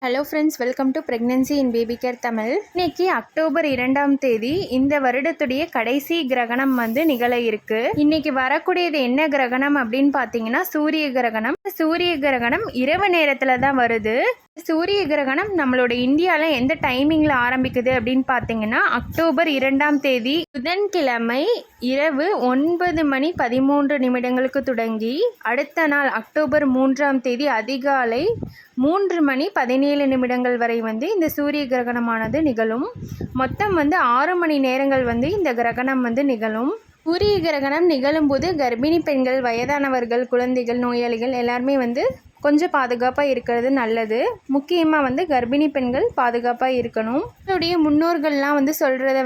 Hello friends, welcome to pregnancy in baby care Tamil. இன்னைக்கு October 2ஆம் தேதி இந்த வருடத்துடைய கடைசி கிரகணம் நிகழ இருக்கு. இன்னைக்கு வரக்கூடியது என்ன கிரகணம் அப்படின்னு பார்த்தீங்கன்னா சூரிய கிரகணம். சூரிய கிரகணம் இரவு நேரத்தில் தான் வருது. சூரிய கிரகணம் நம்மளோட இந்தியாவில் எந்த டைமிங்கில் ஆரம்பிக்குது அப்படின்னு பார்த்தீங்கன்னா அக்டோபர் 2ஆம் தேதி புதன்கிழமை இரவு 9:13 தொடங்கி அடுத்த நாள் அக்டோபர் 3ஆம் தேதி அதிகாலை 3:17 வரை இந்த சூரிய கிரகணமானது நிகழும். மொத்தம் 6 மணி நேரங்கள் இந்த கிரகணம் நிகழும். சூரிய கிரகணம் நிகழும் போது கர்ப்பிணி பெண்கள், வயதானவர்கள், குழந்தைகள், நோயாளிகள் எல்லாருமே கொஞ்சம் பாதுகாப்பாக இருக்கிறது நல்லது. முக்கியமாக கர்ப்பிணி பெண்கள் பாதுகாப்பாக இருக்கணும். நம்மளுடைய முன்னோர்கள்லாம் சொல்கிறத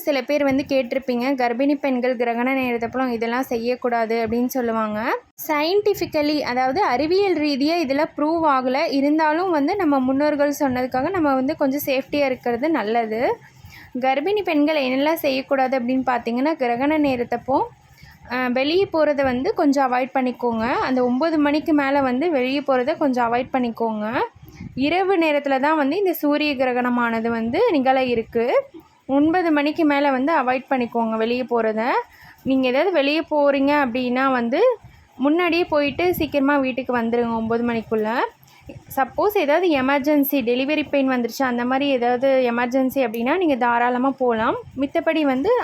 சில பேர் கேட்டிருப்பீங்க. கர்ப்பிணி பெண்கள் கிரகண நேரத்தப்பறம் இதெல்லாம் செய்யக்கூடாது அப்படின்னு சொல்லுவாங்க. சயின்டிஃபிக்கலி, அதாவது அறிவியல் ரீதியாக இதில் ப்ரூவ் ஆகலை. இருந்தாலும் நம்ம முன்னோர்கள் சொன்னதுக்காக நம்ம கொஞ்சம் சேஃப்டியாக இருக்கிறது நல்லது. கர்ப்பிணி பெண்கள் என்னெல்லாம் செய்யக்கூடாது அப்படின்னு பார்த்தீங்கன்னா, கிரகண நேரத்தப்போ வெளியே போகிறத கொஞ்சம் அவாய்ட் பண்ணிக்கோங்க. அந்த 9 மணிக்கு மேலே வெளியே போகிறத கொஞ்சம் அவாய்ட் பண்ணிக்கோங்க. இரவு நேரத்தில் தான் இந்த சூரிய கிரகணமானது நிகழ இருக்குது. 9 மணிக்கு மேலே அவாய்ட் பண்ணிக்கோங்க வெளியே போகிறத. நீங்கள் ஏதாவது வெளியே போகிறீங்க அப்படின்னா முன்னாடியே போயிட்டு சீக்கிரமாக வீட்டுக்கு வந்துடுங்க 9 மணிக்குள்ளே. சப்போஸ் ஏதாவது எமர்ஜென்சி, டெலிவரி பெயின் வந்துருச்சு, அந்த மாதிரி ஏதாவது எமர்ஜென்சி அப்படின்னா நீங்கள் தாராளமாக போகலாம். மித்தபடி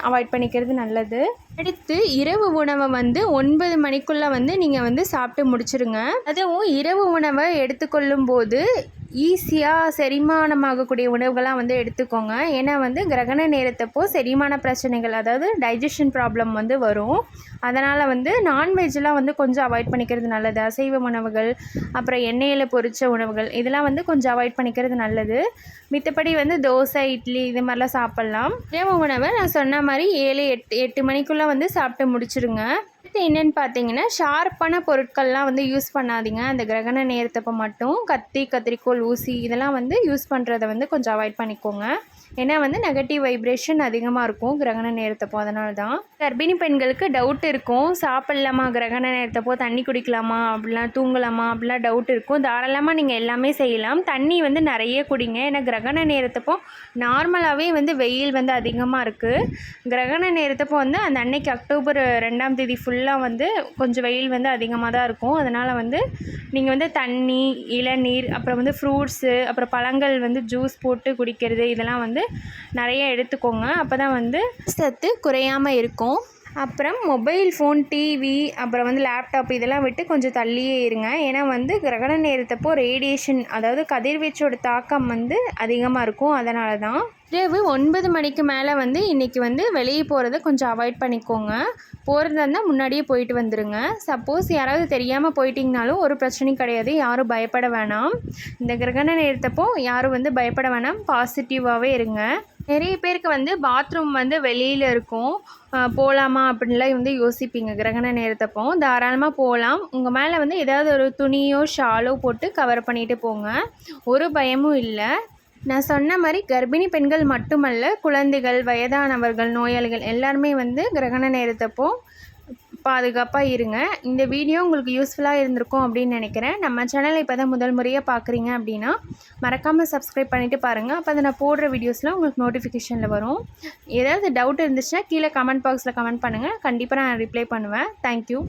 அவாய்ட் பண்ணிக்கிறது நல்லது. அடுத்து இரவு உணவை 9 மணிக்குள்ளே நீங்கள் சாப்பிட்டு முடிச்சிருங்க. அதுவும் இரவு உணவை எடுத்துக்கொள்ளும் போது ஈஸியாக செரிமானமாகக்கூடிய உணவுகளாக எடுத்துக்கோங்க. ஏன்னா கிரகண நேரத்தப்போ செரிமான பிரச்சனைகள், அதாவது டைஜஷன் ப்ராப்ளம் வரும். அதனால் நான்வெஜ்லாம் கொஞ்சம் அவாய்ட் பண்ணிக்கிறது நல்லது. அசைவ உணவுகள், அப்புறம் எண்ணெயில் பொரிச்ச உணவுகள் இதெல்லாம் கொஞ்சம் அவாய்ட் பண்ணிக்கிறது நல்லது. மித்தபடி தோசை, இட்லி இது மாதிரிலாம் சாப்பிட்லாம். இரவு உணவை நான் சொன்ன மாதிரி 7-8 மணிக்குள்ளே சாப்பிட்டு முடிச்சிருங்க. அடுத்து என்னென்னு பார்த்தீங்கன்னா, ஷார்ப்பான பொருட்கள்லாம் யூஸ் பண்ணாதீங்க. அந்த கிரகண நேரத்தப்போ மட்டும் கத்தி, கத்திரிக்கோல், ஊசி இதெல்லாம் யூஸ் பண்ணுறதை கொஞ்சம் அவாய்ட் பண்ணிக்கோங்க. ஏன்னா நெகட்டிவ் வைப்ரேஷன் அதிகமாக இருக்கும் கிரகண நேரத்தப்போ. அதனால தான் கர்ப்பிணி பெண்களுக்கு டவுட் இருக்கும், சாப்பிட்லாமா கிரகண நேரத்தப்போ, தண்ணி குடிக்கலாமா, அப்படிலாம் தூங்கலாமா அப்படிலாம் டவுட் இருக்கும். தாராளமாக நீங்கள் எல்லாமே செய்யலாம். தண்ணி நிறைய குடிங்க. ஏன்னா கிரகண நேரத்தப்போ நார்மலாகவே வெயில் அதிகமாக இருக்குது. கிரகண நேரத்தப்போ அந்த அன்னைக்கு அக்டோபர் 2ஆம் தேதி ஃபுல்லாக கொஞ்சம் வெயில் அதிகமாக தான் இருக்கும். அதனால் நீங்கள் தண்ணி, இளநீர், அப்புறம் ஃப்ரூட்ஸு, அப்புறம் பழங்கள் ஜூஸ் போட்டு குடிக்கிறது இதெல்லாம் நிறைய எடுத்துக்கோங்க. அப்போ தான் சத்து குறையாமல் இருக்கும். அப்புறம் மொபைல் ஃபோன், டிவி, அப்புறம் லேப்டாப் இதெல்லாம் விட்டு கொஞ்சம் தள்ளியே இருங்க. ஏன்னா கிரகண நேரத்தப்போ ரேடியேஷன், அதாவது கதிர்வீச்சோட தாக்கம் அதிகமாக இருக்கும். அதனால தான் இரவு 9 மணிக்கு மேலே இன்றைக்கி வெளியே போகிறத கொஞ்சம் அவாய்ட் பண்ணிக்கோங்க. போகிறதா இருந்தால் முன்னாடியே போயிட்டு வந்துடுங்க. சப்போஸ் யாராவது தெரியாமல் போயிட்டிங்கனாலும் ஒரு பிரச்சனையும் கிடையாது. யாரும் பயப்பட வேணாம். இந்த கிரகண நேரத்தப்போ யாரும் பயப்பட வேணாம். பாசிட்டிவாகவே இருங்க. நிறைய பேருக்கு பாத்ரூம் வெளியில் இருக்கும், போகலாமா அப்படின்லாம் யோசிப்பீங்க. கிரகண நேரத்தப்போ தாராளமாக போகலாம். உங்கள் மேலே ஏதாவது ஒரு துணியோ ஷாலோ போட்டு கவர் பண்ணிட்டு போங்க. ஒரு பயமும் இல்லை. நான் சொன்ன மாதிரி கர்ப்பிணி பெண்கள் மட்டுமல்ல, குழந்தைகள், வயதானவர்கள், நோயாளிகள் எல்லாருமே கிரகண நேரத்தப்போ பாதுகாப்பாக இருங்க. இந்த வீடியோ உங்களுக்கு யூஸ்ஃபுல்லாக இருந்திருக்கும் அப்படின்னு நினைக்கிறேன். நம்ம சேனலை இப்போ தான் முதல் முறையாக பார்க்குறீங்க அப்படின்னா மறக்காமல் சப்ஸ்கிரைப் பண்ணிவிட்டு பாருங்கள். அப்போ அதை நான் போடுற வீடியோஸ்லாம் உங்களுக்கு நோட்டிஃபிகேஷனில் வரும். ஏதாவது டவுட் இருந்துச்சுன்னா கீழே கமெண்ட் பாக்ஸில் கமெண்ட் பண்ணுங்கள். கண்டிப்பாக நான் ரிப்ளை பண்ணுவேன். தேங்க்யூ.